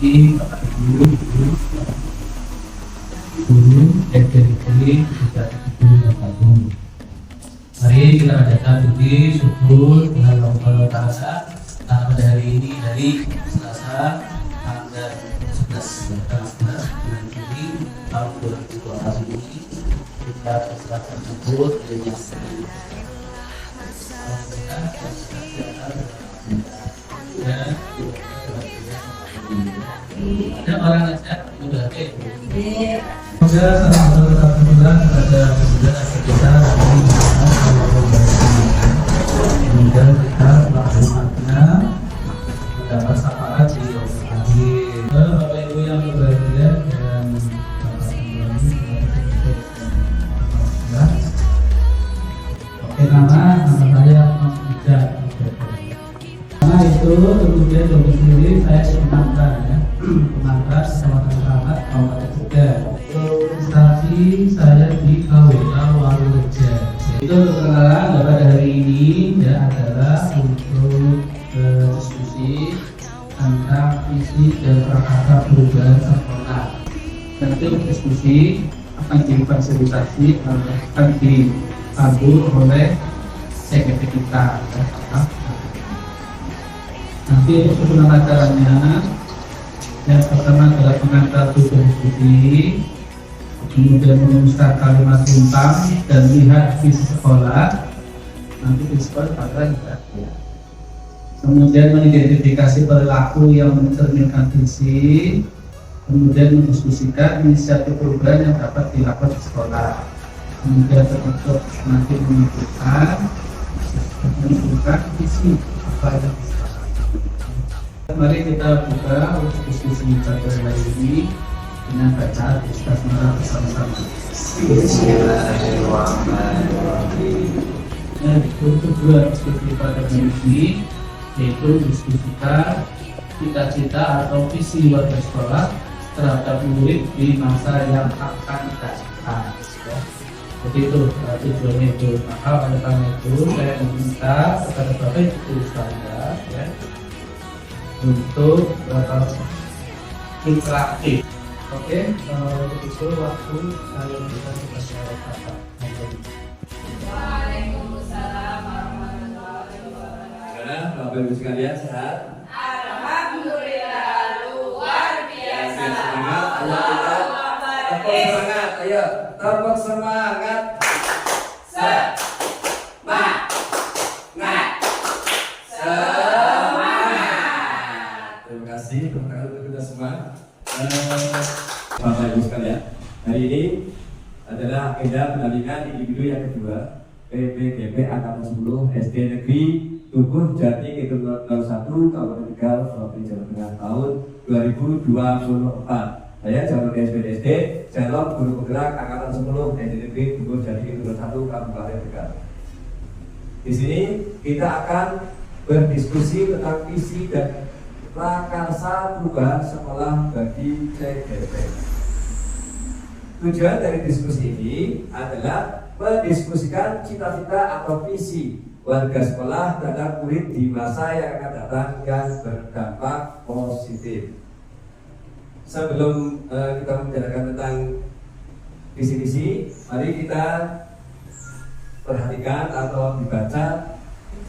kasih Bapak Ibu, guru, SD juga Ibu Bapak Guru. Mari kita adakan bukti syukur dengan Allah Ta'ala pada hari ini, hari Selasa tanggal 11 bulan Juli tahun 2020 ini. Kita berserah syukur dengan ada orang aja sudah ada. Semoga salam kepada kita semoga kita melakukannya mendapat syafaat di akhir. Bapak Ibu yang berbahagia dan oke, nama saya Mas Ijaz. Nah itu kemudian untuk sendiri saya pengantar ya, pengantar Kecamatan Keramat Kabupaten Tegal. Instansi saya di KWK Walureja. Itu untuk perkenalan pada hari ini ya adalah untuk diskusi tentang visi dan prakarsa perubahan sekolah. Nanti untuk diskusi akan difasilitasi akan dipandu oleh sekretari kita. Nanti untuk susunan acaranya, yang pertama adalah pengantar diskusi, kemudian merumuskan kalimat tentang dan lihat visi sekolah. Nanti visi sekolah pada ya. Kemudian mengidentifikasi perilaku yang mencerminkan visi, kemudian mendiskusikan inisiatif perubahan yang dapat dilakukan di sekolah. Kemudian termasuk nanti menentukan visi apa yang mari kita buka untuk diskusi pada hari ini dengan baca diskus bersama-sama. Nah, untuk dua diskusi pada hari ini yaitu diskusikan cita-cita atau visi warga sekolah terhadap murid di masa yang akan datang. Jadi itu tujuannya itu. Maka oleh karena itu saya meminta kepada Bapak Ibu sekalian ya, untuk interaktif. Oke, untuk itu waktu saya berikan kepada Bapak. Waalaikumsalam warahmatullahi wabarakatuh. Bapak Ibu sekalian sehat? Alhamdulillah luar biasa. Semangat, ayo kita tepuk semangat, ayo tepuk semangat. Terima kasih untuk kita semua. Bapak Ibu sekalian, hari ini adalah agenda pendampingan individu yang kedua PPDP Angkatan 10 SD Negeri Tuguh Jati Kidul 01 Kabupaten Tegal Provinsi Jawa Tengah tahun 2024. Saya Jalur SD Jalur Guru Penggerak Angkatan 10 SD Negeri Tuguh Jati Kidul 01 Kabupaten Tegal. Di sini kita akan berdiskusi tentang visi dan prakarsa perubahan sekolah bagi CDP. Tujuan dari diskusi ini adalah mendiskusikan cita-cita atau visi warga sekolah terhadap murid di masa yang akan datang yang berdampak positif. Sebelum kita membicarakan tentang visi-visi, mari kita perhatikan atau dibaca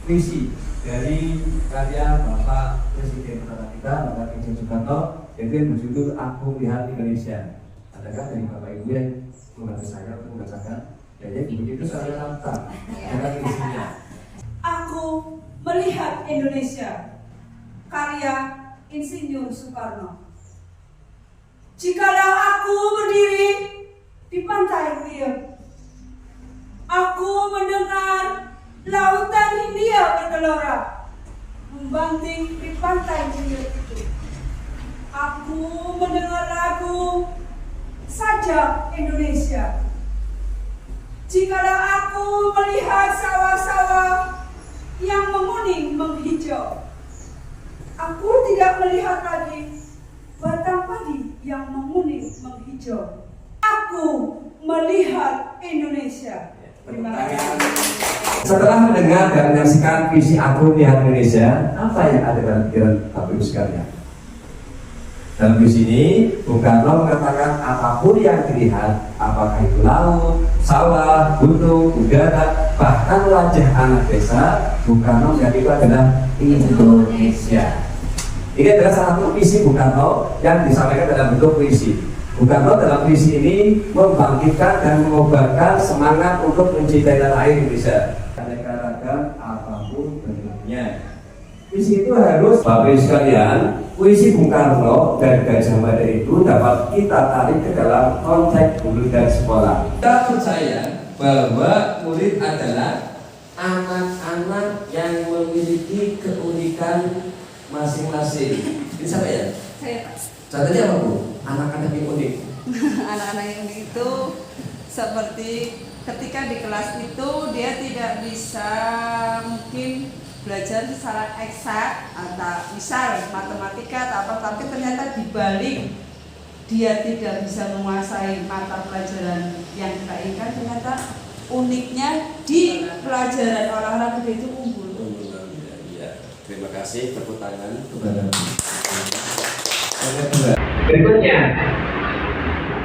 visi dari karya Bapak Presiden pertama kita, Bapak Insinyur Soekarno, yaitu yang berjudul Aku Lihat Indonesia. Adakah dari Bapak Ibu yang membantu saya untuk membacakan? Jadi begitu saya lantang dengan isinya. Aku Melihat Indonesia, karya Insinyur Soekarno. Jikalau aku berdiri di pantai Riau, aku mendengar lautan Hindia bergelora membanting di pantai Riau itu. Aku mendengar lagu Sajak Indonesia. Jikalau aku melihat sawah-sawah yang menguning menghijau, aku tidak melihat lagi batang padi yang menguning menghijau. Aku melihat Indonesia. Terima kasih. Setelah mendengar dan menyaksikan visi Aku Lihat Indonesia, apa yang ada dalam pikiran Bapak Ibu sekalian? Dalam visi ini, Bung Karno mengatakan apapun yang dilihat, apakah itu laut, sawah, gunung, udara, bahkan wajah anak desa, Bung Karno menjadi itu adalah Indonesia. Ini adalah salah satu visi Bung Karno yang disampaikan dalam bentuk puisi. Bung Karno dalam visi ini membangkitkan dan mengobarkan semangat untuk mencintai tanah air Indonesia. Aneka ragam apapun bentuknya. Visi itu harus, Bapak Ibu sekalian, puisi Bung Karno dan Gajah Mada itu dapat kita tarik ke dalam konteks guru dan sekolah. Kita percaya bahwa murid adalah anak-anak yang memiliki keunikan masing-masing. Ini siapa ya? Saya Pak. Contohnya apa Bu? Anak-anak yang unik. Anak-anak yang unik itu seperti ketika di kelas itu dia tidak bisa mungkin belajar secara eksak atau misal matematika atau apa, tapi ternyata dibalik dia tidak bisa menguasai mata pelajaran yang kita inginkan, ternyata uniknya di pelajaran olahraga itu unggul. Ya. Terima kasih, tepuk tangan kepada. Berikutnya,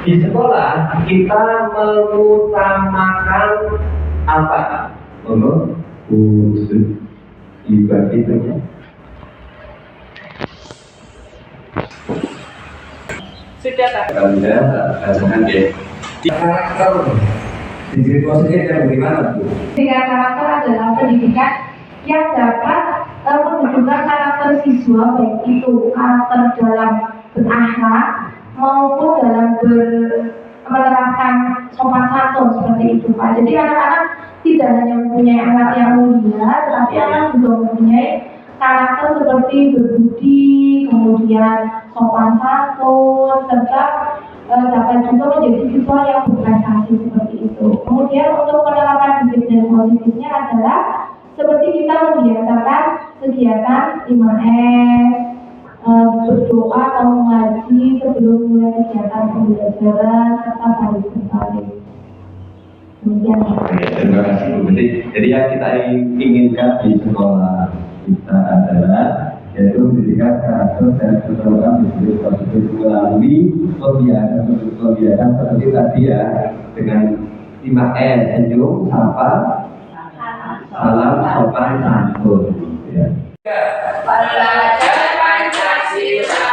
di sekolah kita mengutamakan apa? Khusus dibagi saja. Sudah Pak. Kalau tidak, jangan deh. Karakter di diri positif yang bagaimana Bu? Pendidikan karakter adalah pendidikan yang dapat menunjukkan karakter siswa, baik itu karakter dalam berakhlak maupun dalam menerapkan sopan santun seperti itu Pak. Jadi anak-anak tidak hanya mempunyai akhlak yang mulia, tetapi anak juga mempunyai karakter seperti berbudi, kemudian sopan santun, serta dapat juga menjadi siswa yang berprestasi seperti itu. Kemudian untuk penerapan disiplin positifnya adalah seperti kita membiasakan kegiatan 5S, berdoa atau mengaji sebelum mulai kegiatan pembelajaran serta balik berbalik. Demikian. Terima kasih Bu. Jadi yang kita inginkan di sekolah kita adalah yaitu pendidikan karakter dan keterampilan disiplin positif melalui kebiasaan seperti tadi ya, dengan 5S, senyum, sapa, salam, sopan, santun. Ya. Belajar Pancasila,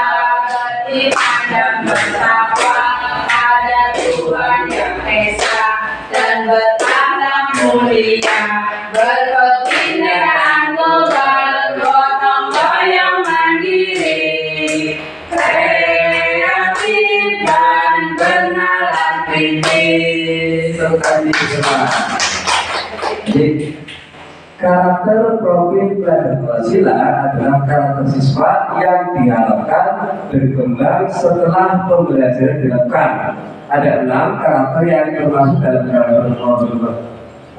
beriman dan bertakwa, ada Tuhan yang Esa dan bertakwa mulia, berkebinekaan global, gotong royong mandiri, kreatif dan bernalar kritis. Jadi, karakter profil pelajar Pancasila adalah karakter siswa yang diharapkan berkembang setelah pembelajaran dilakukan. Ada 6 karakter yang termasuk dalam karakter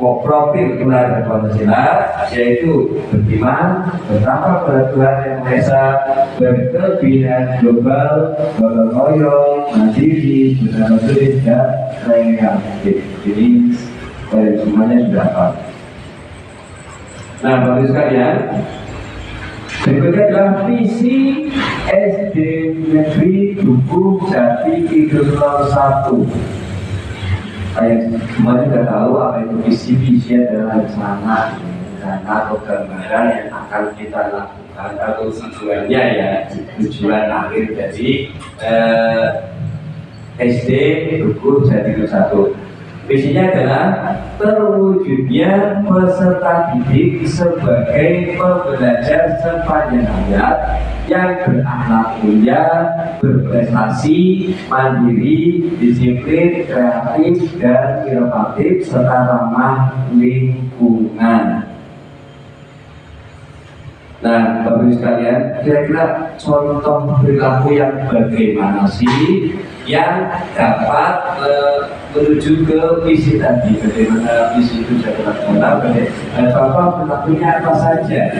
profil pelajar Pancasila, yaitu beriman, bertakwa pada Tuhan yang Maha Esa, berkebinekaan global, gotong royong, mandiri, bernalar kritis, dan kreatif. Jadi semuanya sudah apa? Nah, Bapak Ibu sekalian, berikutnya adalah visi SD Negeri Dukuh Jati Kidul 01. Semuanya sudah tahu apa itu visi adalah rencana atau gambaran yang akan kita lakukan atau tujuannya ya, tujuan akhir dari SD Dukuh Jati Kidul 1. Visinya adalah terwujudnya peserta didik sebagai pembelajar sepanjang hayat yang berakhlak mulia, berprestasi, mandiri, disiplin, kreatif, dan inovatif serta ramah lingkungan. Nah, Bapak Ibu sekalian, kira-kira contoh perilaku yang bagaimana sih yang dapat menuju ke visi tadi? Bagaimana visi itu bisa dilaksanakan? Contoh perilakunya apa saja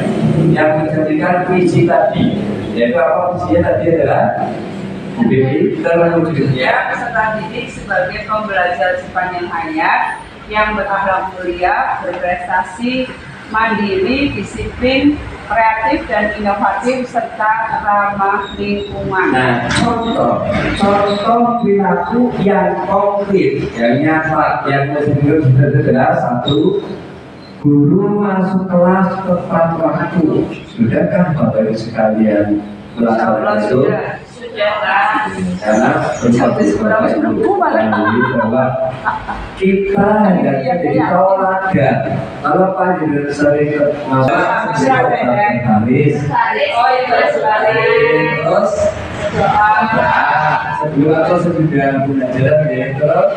yang menjadikan visi tadi? Yaitu apa visinya tadi adalah terwujudnya Peserta didik sebagai pembelajar sepanjang hayat yang berakhlak mulia, berprestasi, mandiri, disiplin, kreatif dan inovatif serta ramah lingkungan. Nah, contoh perilaku yang konkret, yang nyata, yang benar-benar satu, guru masuk kelas tepat waktu. Sudahkah Bapak Ibu sekalian melaksanakan itu? Karena bahwa kita hendak jadi tauladan. Kalau panjenengan sering masalah habis, terus sebelum atau sesudah belajar ya terus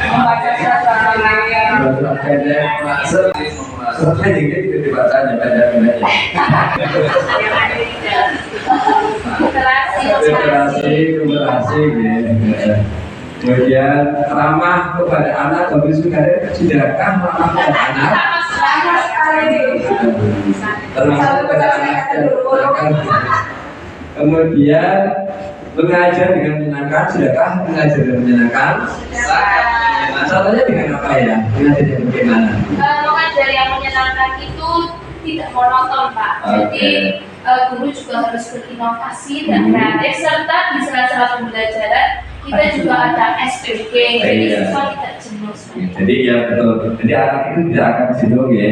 Membaca surat selesai jadi tidak dibaca aja Generasi ya. Kemudian ramah kepada anak, tapi sudahkah ramah kepada anak? Ramah kepada anak. Kemudian mengajar dengan menyenangkan, sudahkah mengajar dengan menyenangkan? Contohnya dengan apa ya? Mengajar yang bagaimana? Mengajar yang menyenangkan itu tidak monoton, Pak. Jadi guru juga harus berinovasi dan kreatif, serta di sela-sela pembelajaran kita juga ada SPP, jadi siswa tidak jenuh. Jadi ya betul. Jadi anak itu tidak akan jenuh ya,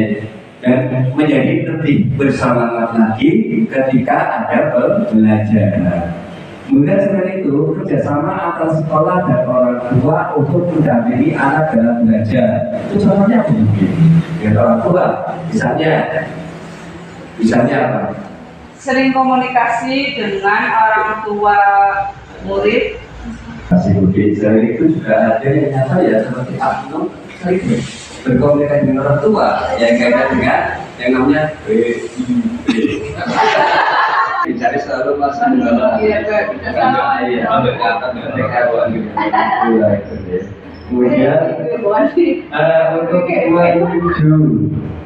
dan menjadi lebih bersemangat lagi ketika ada pembelajaran. Kemudian selain itu, kerjasama antara sekolah dan orang tua untuk mendampingi anak dalam belajar. Itu contohnya begini. Ya, orang tua, misalnya apa? sering komunikasi dengan orang tua murid. Kasih murid, selain itu juga ada yang nyata ya seperti Abnum, berkomunikasi dengan orang tua, yang kaitan dengan yang namanya dicari selalu masa dalam kemudian untuk menuju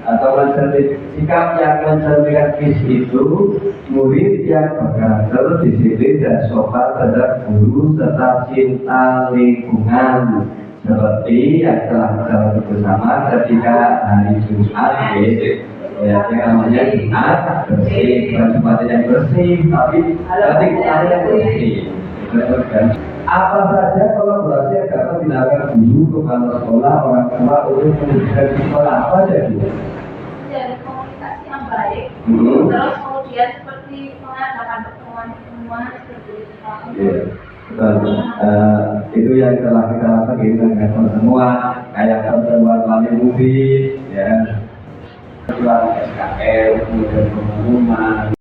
atau mencerminkan sikap yang mencerminkan visi itu, murid yang berkarakter disiplin dan sopan terhadap guru serta cinta lingkungan, seperti yang telah kita bersama ketika hari Jumat ya, yang namanya Jumat bersih, bukan Jumat yang bersih, tapi kita yang bersih. Apa saja kolaborasi yang dapat dilakukan guru kepala sekolah, orang tua untuk pendidikan di sekolah, apa saja gitu? Dari komunikasi yang baik, terus kemudian seperti mengadakan pertemuan seperti itu. Betul. Itu yang telah kita lakukan dengan pertemuan, kayak pertemuan wali murid, ya, pertemuan SKM, kemudian pengumuman.